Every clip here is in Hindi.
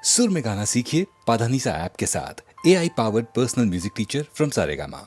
सुर में गाना सीखिए पाधानीसा ऐप के साथ। AI powered personal music teacher from Saregama.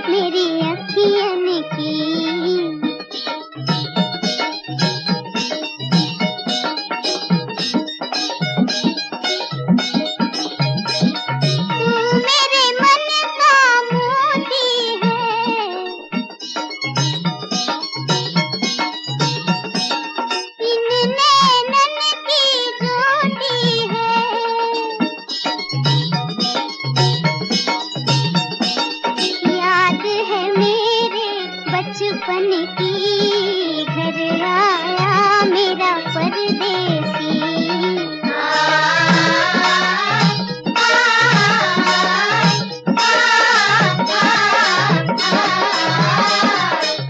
मेरी अखियन की मेरे मन का मोती है, इन नैनन की ज्योति है। याद है मेरे बचपन की, घर आया मेरा परदेसी।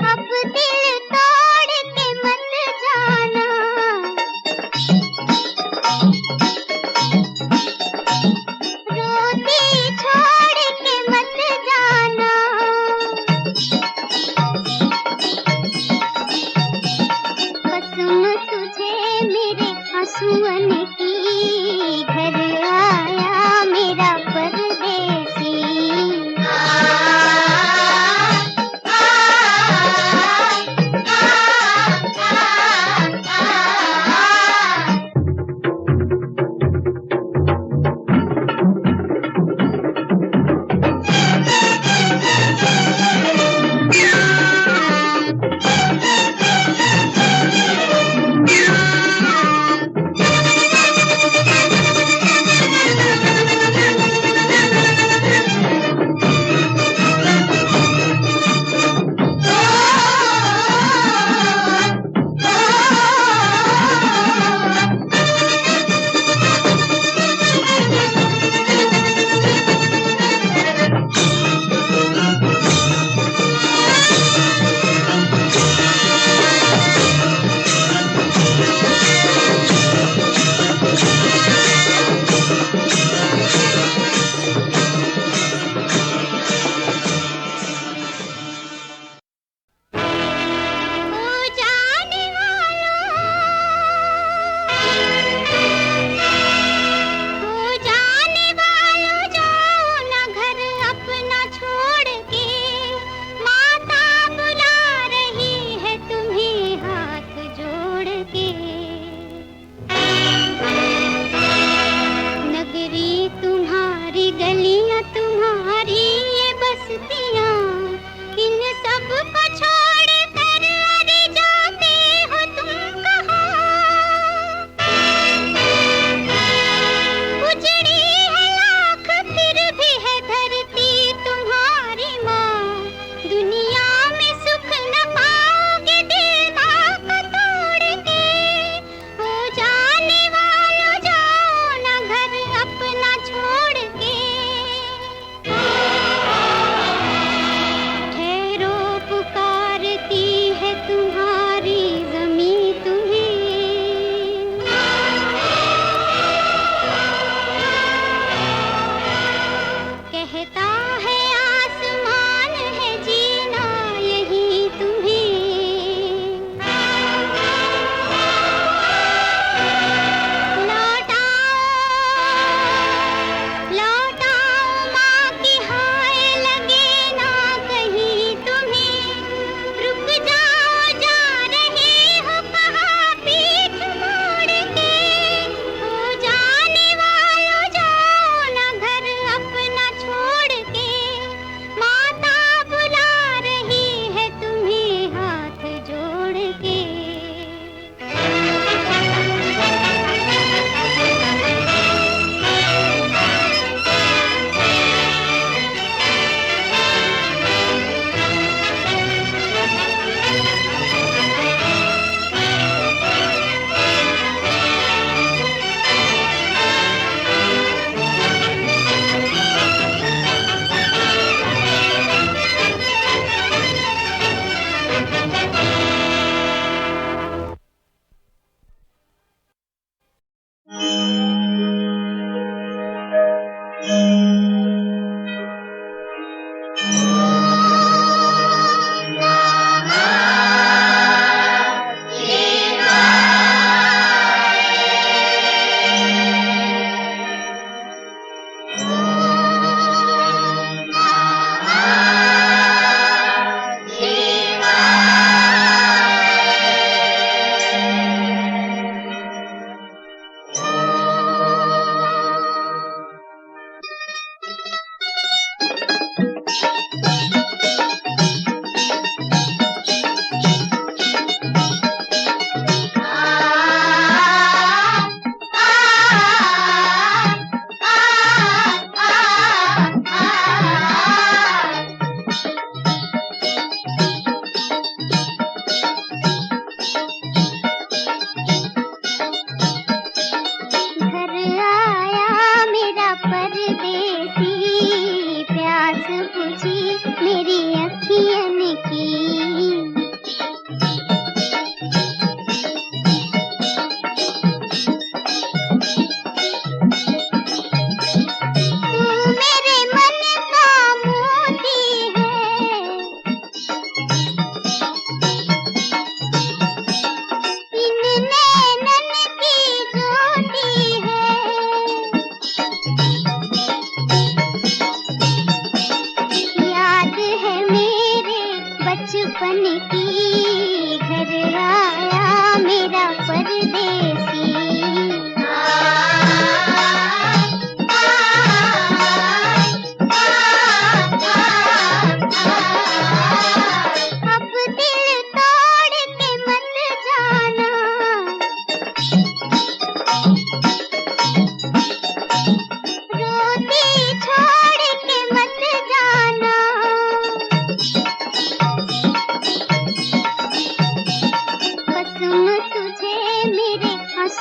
अब दिल तोड़ के मत जाना, रोती छोड़ के मत जाना। कसम तुझे मेरे आंसुअन की, घर आया मेरा परदेसी।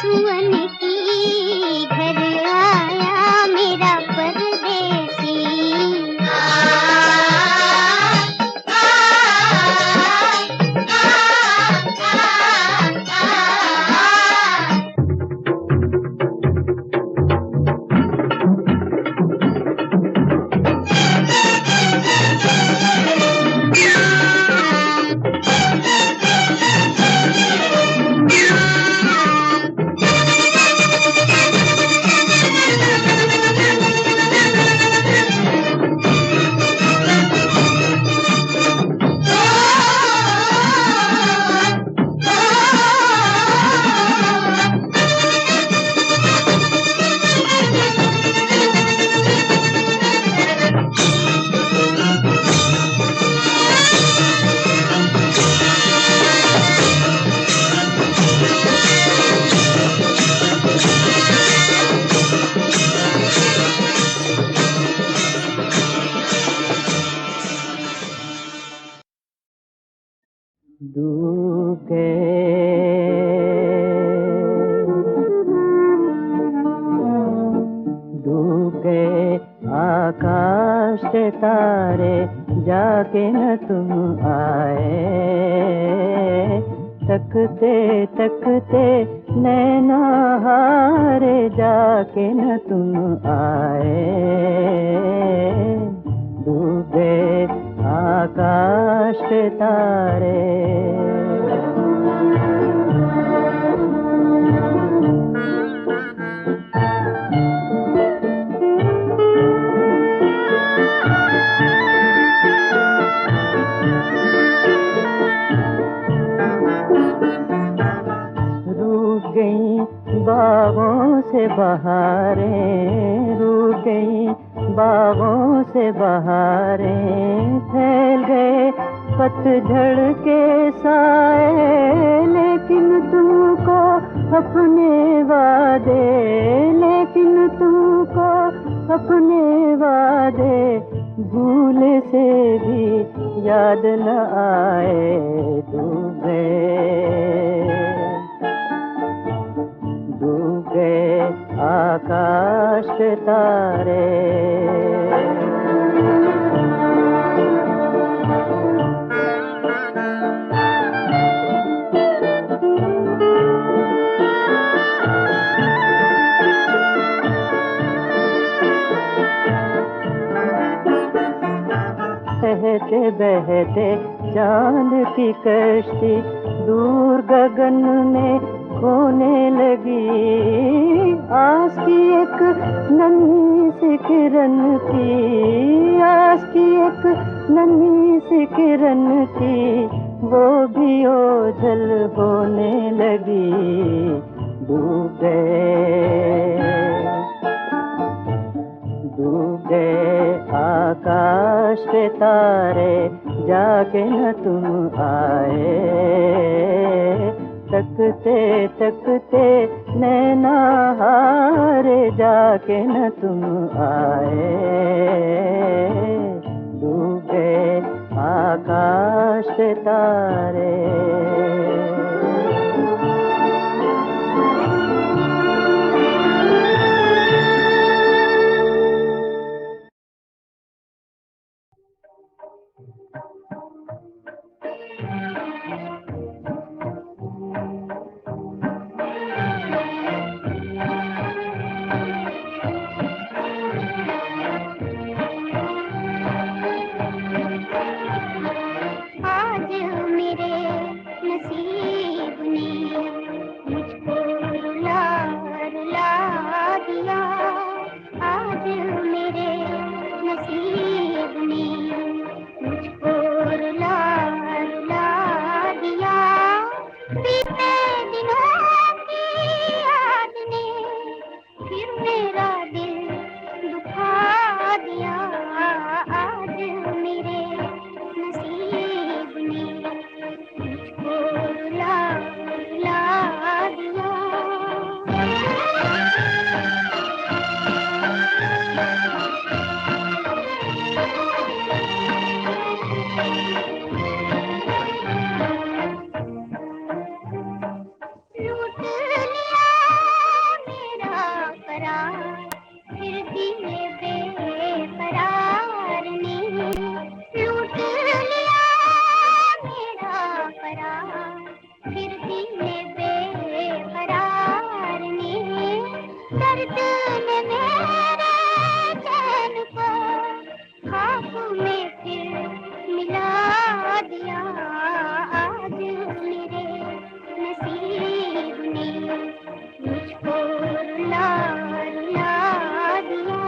सुअन की घर आया मेरा परदेसी। डूब गए डूब गए आकाश के तारे, जाके न तुम आए। तकते तकते नैना हारे, जाके न तुम आए। डूब गए आकाश के तारे। रूठ गई बागों से बहारें, रूठ गई बागों से बहारें। फैल गए पतझड़ के साए, लेकिन तुमको अपने वादे, लेकिन तुमको अपने वादे भूल से भी याद न आए। डूब गए आकाश के तारे। बहते बहते चांद की कश्ती दूर गगन में खोने लगी। आस की एक नन्ही सी किरण थी, आस की एक नन्ही सी किरण थी, वो भी ओझल होने लगी। डूब गए आकाश के तारे, जाके न तुम आए। तकते तकते नैना हारे, जाके न तुम आए। डूब गए आकाश के तारे। करार, फिर दिले बेकरार ने दर्द ने मेरे चैन को खाक में फिर मिला दिया। आज मेरे नसीब ने मुझको रुला रुला दिया।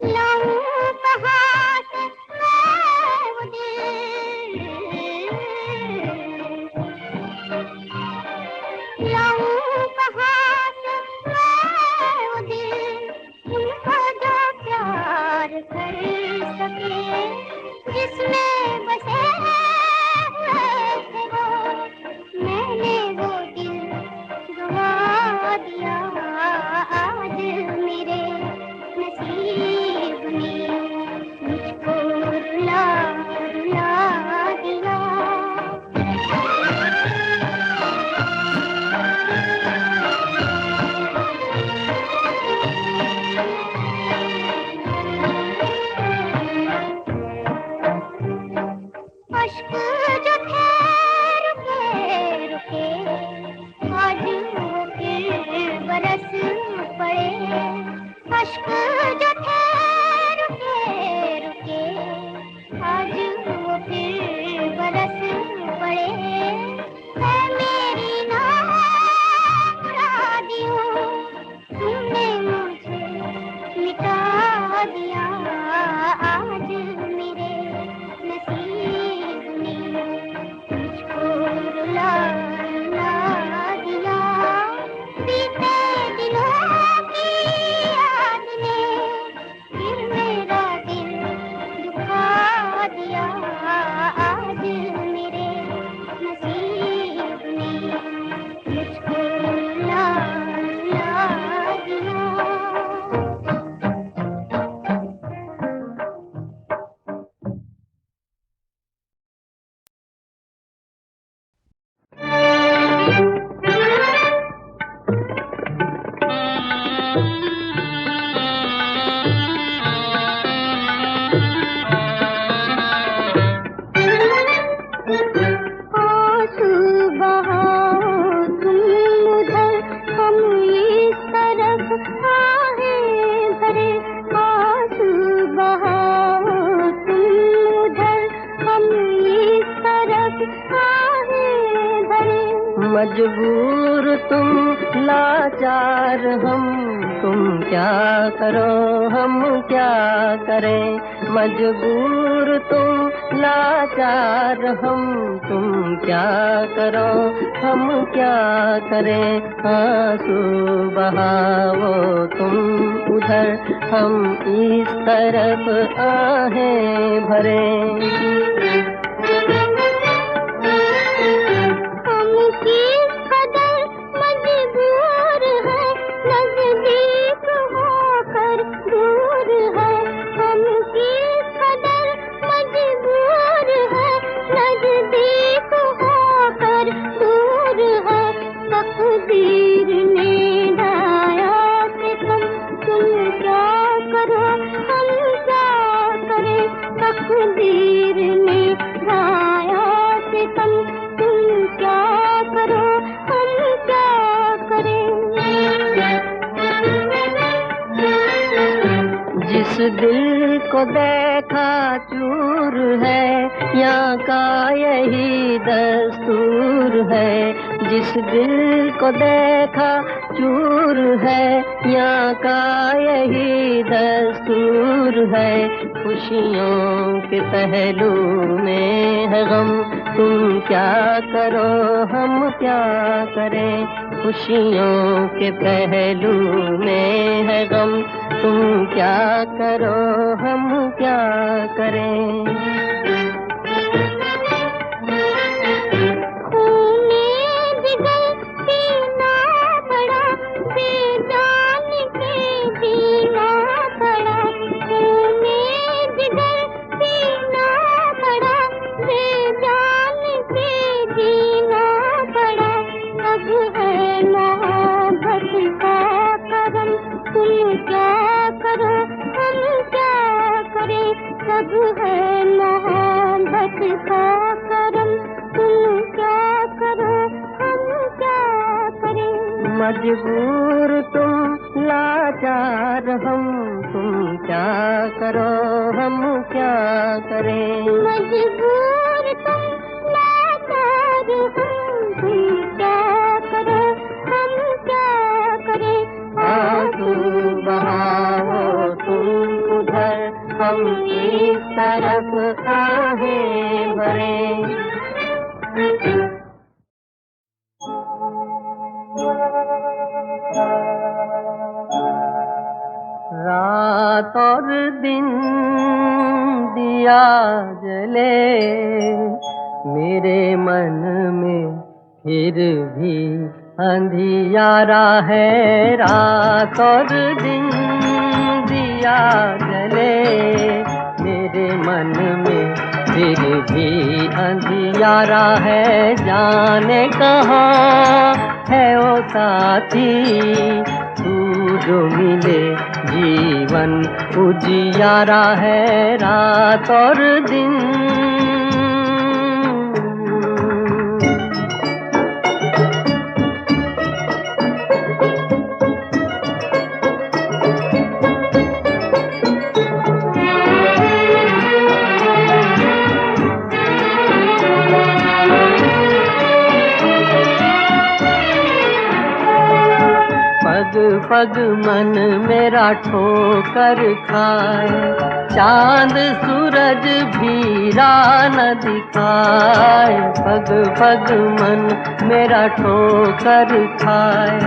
लाऊं कहाँ से मैं वो दिल, लाऊं कहाँ से मैं वो दिल, उनको जो प्यार कर सके, जिसमें बसे हुए थे वो, मैंने वो दिल गवा दिया। आज मेरे नसीब ने मुझको रुला रुला दिया। अश्क जो थे रुके रुके, आज वो फिर बरस पड़े। अश्क जो थे रुके रुके, आज वो फिर बरस पड़े। है मेरी नाव मुरादियों, तुमने मुझे मिटा दिया। आज मेरे नसीब ने मुझको रुला रुला दिया। बीते दिनों की याद ने फिर मेरा दिल दुखा दिया। आज मेरे नसीब ने मुझको रुला रुला दिया। आंसू बहाओ तुम उधर, हम इस तरफ आहें भरे। आंसू बहाओ तुम उधर, हम इस तरफ आहें भरे। मजबूर तुम लाचार हम, तुम क्या करो हम क्या करें। मजबूर तुम लाचार हम, तुम क्या करो हम क्या करें। आंसू बहाओ तुम उधर, हम इस तरफ आहें भरे। हम किस कदर मजबूर हैं, नजदीक होकर दूर है। हम किस कदर मजबूर हैं, नजदीक होकर दूर है। तकदीर ने ढाया सितम, तुम क्या करो हम क्या करें। तकदीर ने ढाया सितम, तुम क्या करो हम क्या करें। जिस दिल को देखा चूर है, यहाँ का यही दस्तूर है। जिस दिल को देखा चूर है, यहाँ का यही दस्तूर है। खुशियों के पहलू में है गम, तुम क्या करो हम क्या करें। खुशियों के पहलू में है गम, तुम क्या करो हम क्या करें। खूने जिगर पीना पड़ा, बेजान के जीना पड़ा। खूने जिगर पीना पड़ा, बेजान के जीना पड़ा। अब है मोहब्बत का करम, तुम क्या करो हम क्या करें, सब है मोहब्बत का करम, तुम क्या करो हम क्या करें। मजबूर तुम लाचार हम, तुम क्या करो हम क्या करें। मजबूर तुम लाचार हम, तुम क्या करो हम क्या करें। आंसू बहाओ तुम उधर, हम इस तरफ आहें भरें। रात और दिन दिया जले मेरे मन में, फिर भी अंधियारा है। रात और दिन दिया जले मेरे मन में, फिर भी अंधियारा है। जाने कहाँ है ओ साथी तू जो मिले, जीवन उजियारा है। रात और दिन पग पग मन मेरा ठोकर खाए, चांद सूरज भी राह न दिखाए। पग पग मन मेरा ठोकर खाए,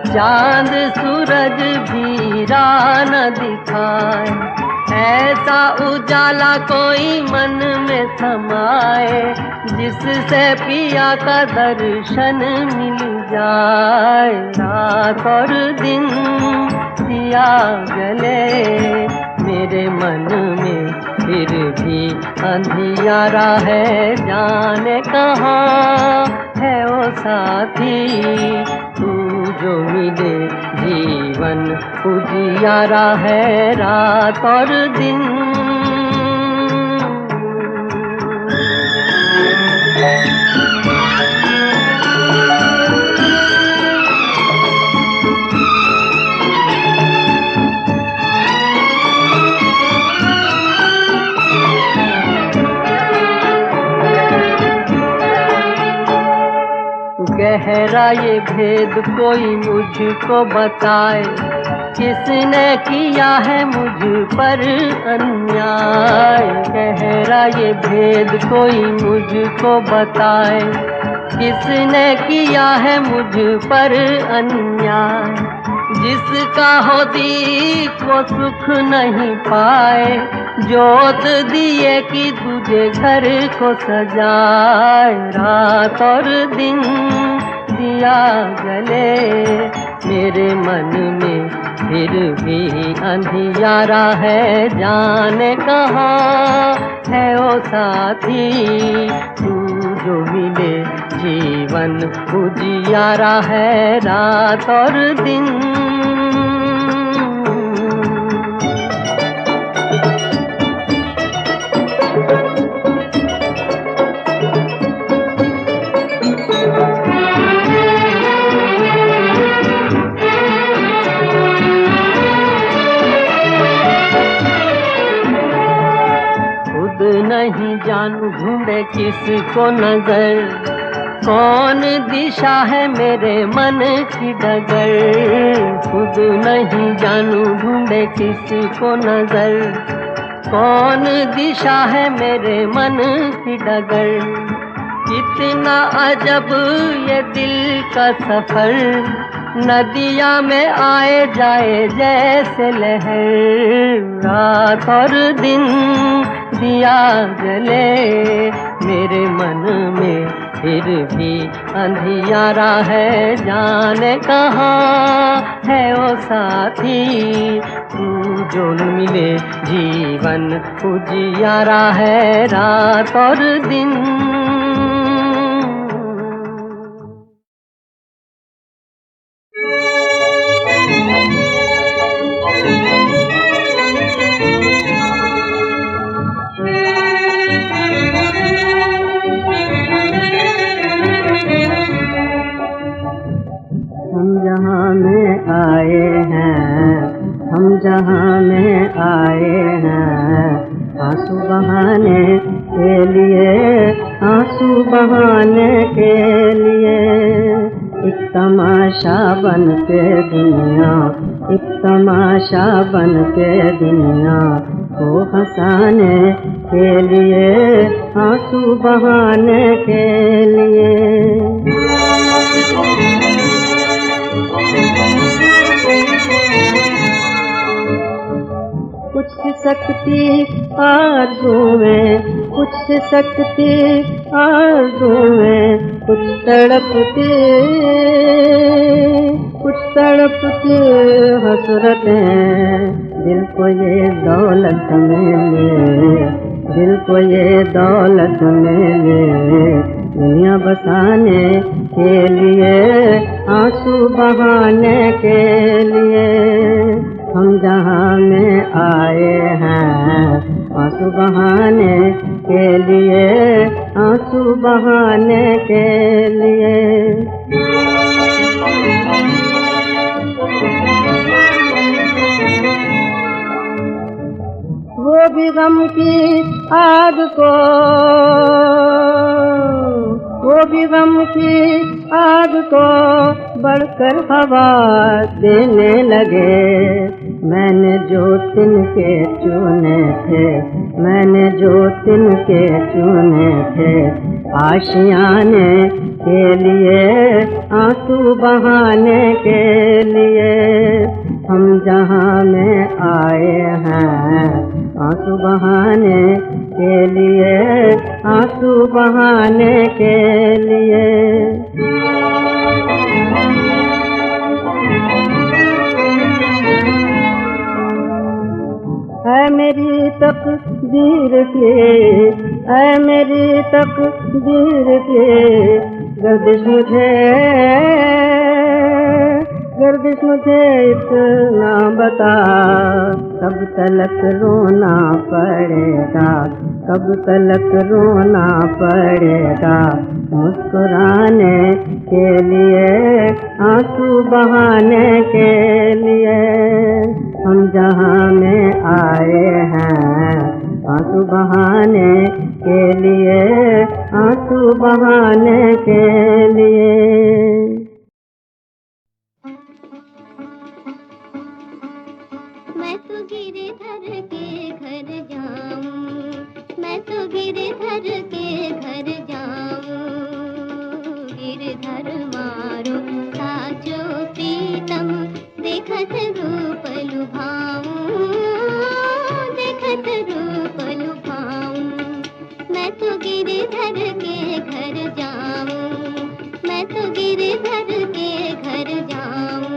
चांद सूरज भी राह न दिखाए। ऐसा उजाला कोई मन में समाए, जिससे पिया का दर्शन मिल जाए। रात और दिन दिया जले मेरे मन में, फिर भी अंधियारा है। जाने कहाँ है ओ साथी तू जो मिले, जीवन उजियारा है। रात और दिन गहरा ये भेद कोई मुझको बताए, किसने किया है मुझ पर अन्याय। गहरा ये भेद कोई मुझको बताए, किसने किया है मुझ पर अन्याय। जिसका हो दीप वो सुख नहीं पाए, जोत दिए कि तुझे घर को सजाए। रात और दिन दिया जले मेरे मन में, फिर भी अंधियारा है। जाने कहाँ है ओ साथी तू जो मिले, जीवन उजियारा है। रात और दिन नहीं जानू ढूंढे किसको नजर, कौन दिशा है मेरे मन की डगर। खुद नहीं जानू ढूंढे किसको नजर, कौन दिशा है मेरे मन की डगर। कितना अजब ये दिल का सफर, नदिया में आए जाए जैसे लहर। रात और दिन दिया जले मेरे मन में, फिर भी अंधियारा है। जाने कहाँ है ओ साथी तू जो मिले, जीवन उजियारा है। रात और दिन हम जहाँ में आए हैं आंसू बहाने के लिए, आंसू बहाने के लिए। एक तमाशा बन के दुनिया, एक तमाशा बन के दुनिया को हंसाने के लिए, आंसू बहाने के लिए। कुछ सिसकती आरज़ुएं, कुछ सिसकती आरज़ुएं, कुछ तड़पती हसरतें। दिल को ये दौलत मिले, दिल को ये दौलत मिले, दुनिया बसाने के लिए, आंसू बहाने के लिए। हम जहाँ में आए हैं आंसू बहाने के लिए, आंसू बहाने के लिए। वो भी गम की आग को, वो भी गम की आग को बढ़कर हवा देने लगे। मैंने जो तिनके चुने थे, मैंने जो तिनके चुने थे, आशियाने के लिए, आंसू बहाने के लिए। हम जहाँ में आए हैं आंसू बहाने के लिए, आंसू बहाने के लिए। ऐ मेरी तकदीर के, ऐ मेरी तकदीर के, गर्दिश मुझे इतना बता, कब तलक रोना पड़ेगा, कब तलक रोना पड़ेगा, मुस्कुराने के लिए, आंसू बहाने के लिए। हम जहाँ में आए हैं आंसू बहाने के लिए, आंसू बहाने के लिए। मैं तो गिरधर के घर जाऊं, मैं तो गिरधर के घर जाऊं। गिरधर मारो साचो प्रीतम, देखत रूप लुभाऊं, देखत रूप लुभाऊं। मैं तो गिरधर के घर जाऊं, मैं तो गिरधर के घर जाऊं।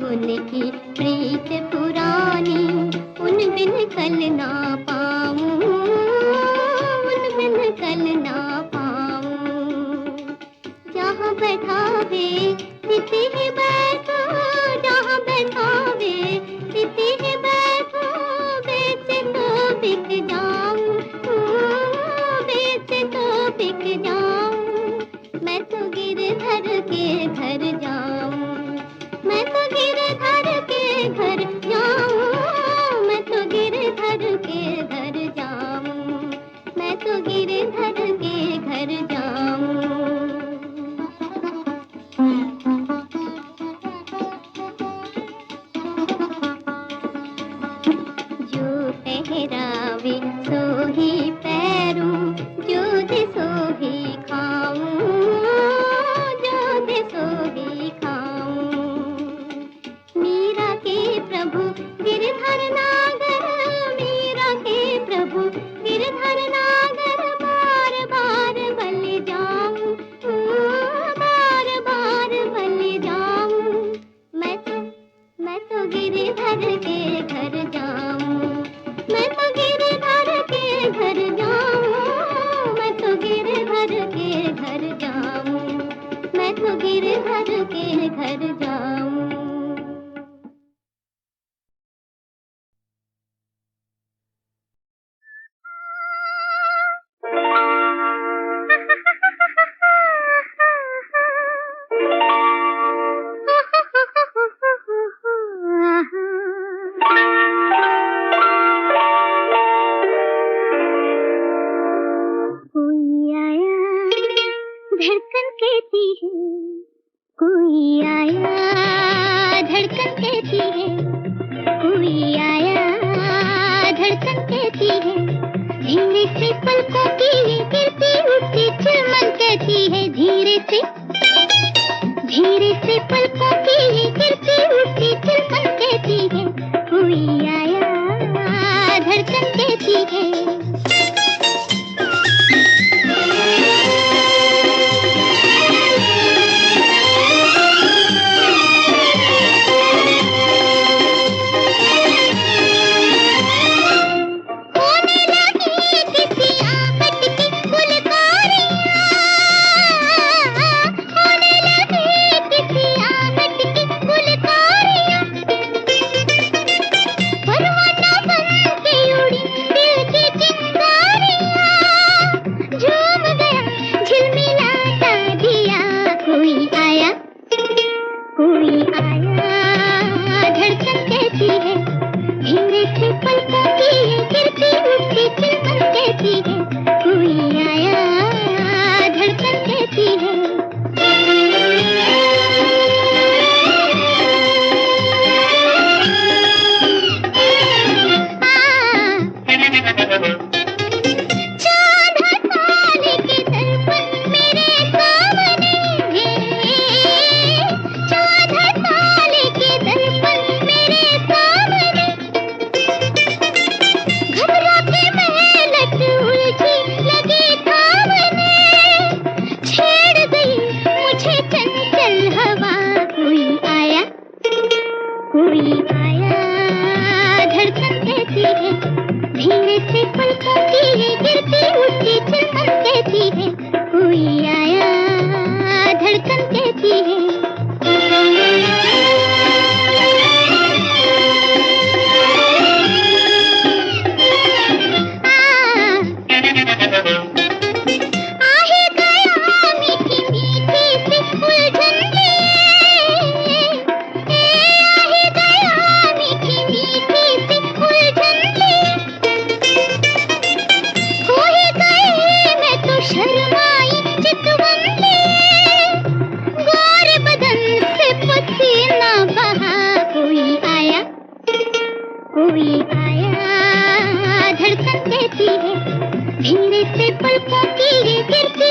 उनकी प्रीत पुरानी, उन बिन कल ना पाऊं, उन बिन कल ना पाऊं। जहाँ बैठावे तिथि ही बैठो, जहाँ बैठावे तिथि ही बैठो, बेच तो बिक जाऊं, बेच तो बिक जाऊं। मैं तो गिरधर के घर जाऊं, मैं तो गिरधर के घर जाऊं, मैं तो गिरधर के घर जाऊं, मैं तो गिरधर के घर जाऊं। जो पहरावे सो ही पैरूं, जो दे सो ही खाऊं, जो दे सो ही खाऊं। मीरा के प्रभु गिरधर नागर, मीरा के प्रभु गिरधर नागर, बार बार बल जाऊं, बार बार बल जाऊं। मैं तो गिरधर के घर जाऊं, मैं तो गिरधर के घर जाऊं, मैं तो गिरधर के धड़कन कहती है कोई आया, धड़कन कहती है कोई आया, धड़कन कहती है धीरे से पलकों की ये गिरती उठती चमन कहती है धीरे से पलकों की ये गिरती उठती चमन कहती है कोई आया, धड़कन कहती है। धड़कन कहती है धीरे से पलकों की ये गिरती